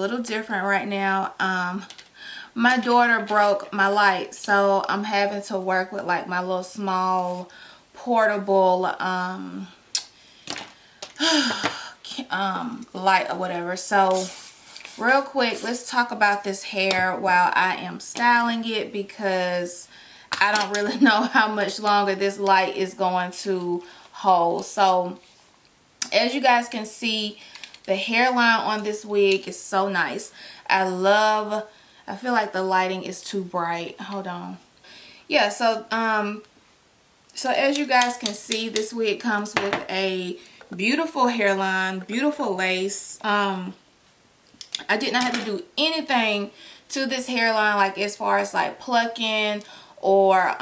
little different right now. My daughter broke my light, so I'm having to work with like my little small portable light or whatever. So real quick, let's talk about this hair while I am styling it, because I don't really know how much longer this light is going to hold. So as you guys can see, the hairline on this wig is so nice. I feel like the lighting is too bright. Hold on. Yeah, so as you guys can see, this wig comes with a beautiful hairline, beautiful lace. I did not have to do anything to this hairline, like as far as like plucking or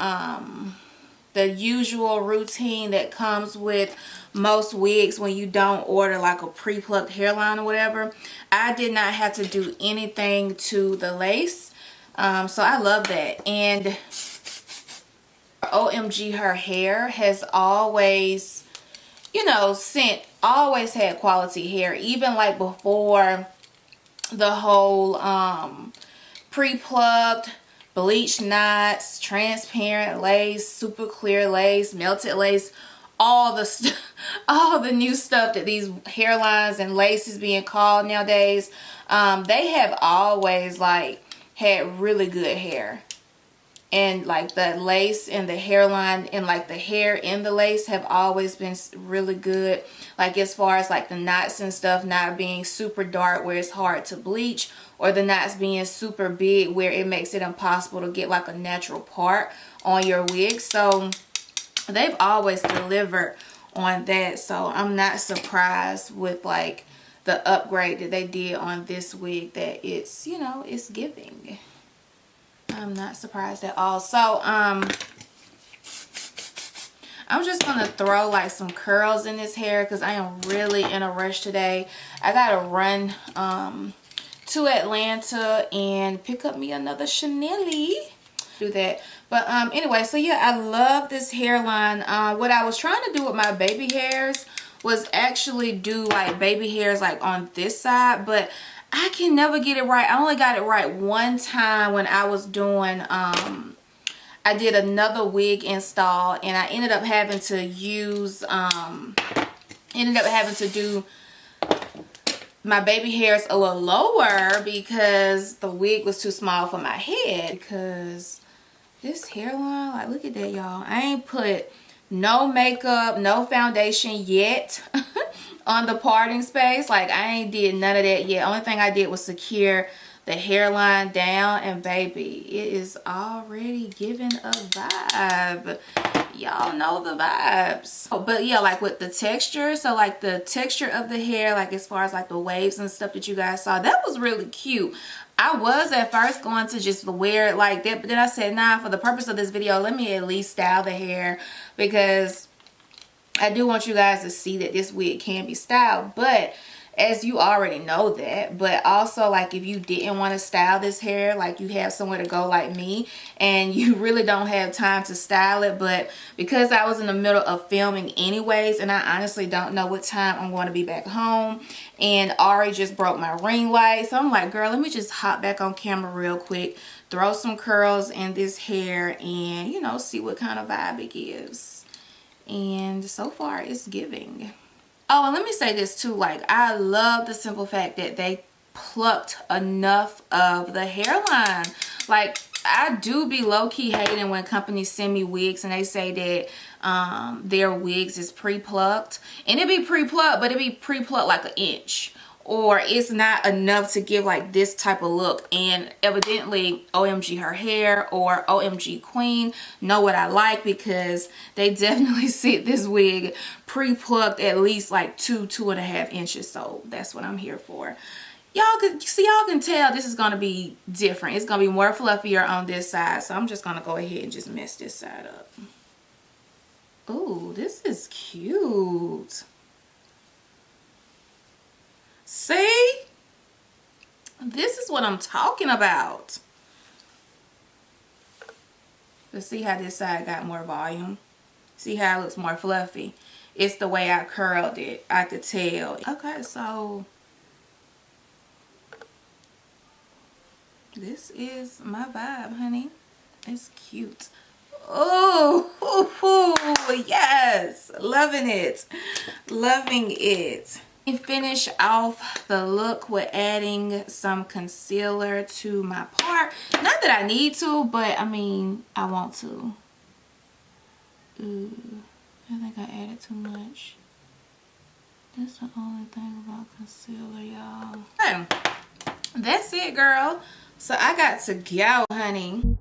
the usual routine that comes with most wigs when you don't order like a pre-plucked hairline or whatever. I did not have to do anything to the lace, so I love that. And OMG, her hair has always, you know, always had quality hair, even like before the whole pre-plucked, bleached knots, transparent lace, super clear lace, melted lace, all the new stuff that these hairlines and laces being called nowadays. They have always like had really good hair, and like the lace and the hairline and like the hair in the lace have always been really good, like as far as like the knots and stuff not being super dark where it's hard to bleach, or the knots being super big where it makes it impossible to get like a natural part on your wig. So they've always delivered on that, so I'm not surprised with like the upgrade that they did on this wig, that it's, you know, it's giving. I'm not surprised at all. So I'm just gonna throw like some curls in this hair because I am really in a rush today. I gotta run to Atlanta and pick up me another Chanel. Do that. But anyway, so yeah, I love this hairline. What I was trying to do with my baby hairs was actually do like baby hairs like on this side, but I can never get it right. I only got it right one time when I was doing I did another wig install, and I ended up having to use do my baby hairs a little lower because the wig was too small for my head. Because this hairline, like, look at that, y'all. I ain't put no makeup, no foundation yet on the parting space. Like, I ain't did none of that yet. Only thing I did was secure the hairline down, and baby, it is already giving a vibe. Y'all know the vibes. But yeah, like with the texture, so like the texture of the hair, like as far as like the waves and stuff that you guys saw, that was really cute. I was at first going to just wear it like that, but then I said, nah, for the purpose of this video, let me at least style the hair, because I do want you guys to see that this wig can be styled. But as you already know that, but also like if you didn't want to style this hair, like you have somewhere to go like me and you really don't have time to style it, but because I was in the middle of filming anyways, and I honestly don't know what time I'm going to be back home, and Ari just broke my ring light, so I'm like, girl, let me just hop back on camera real quick, throw some curls in this hair, and you know, see what kind of vibe it gives. And so far it's giving. Oh, and let me say this too, like I love the simple fact that they plucked enough of the hairline. Like, I do be low-key hating when companies send me wigs and they say that their wigs is pre-plucked, and it be pre-plucked, but it be pre-plucked like an inch, or it's not enough to give like this type of look. And evidently OMG her hair or OMG Queen know what I like, because they definitely sit this wig pre-plucked at least like 2.5 inches. So that's what I'm here for. Y'all can see, y'all can tell this is gonna be different. It's gonna be more fluffier on this side, so I'm just gonna go ahead and just mess this side up. Ooh, this is cute. See? This is what I'm talking about. Let's see how this side got more volume. See how it looks more fluffy. It's the way I curled it. I could tell. Okay, so this is my vibe, honey. It's cute. Oh, yes. Loving it. Loving it. And finish off the look with adding some concealer to my part. Not that I need to, but I mean, I want to. Ooh, I think I added too much. That's the only thing about concealer, y'all. Okay, that's it, girl. So I got to go, honey.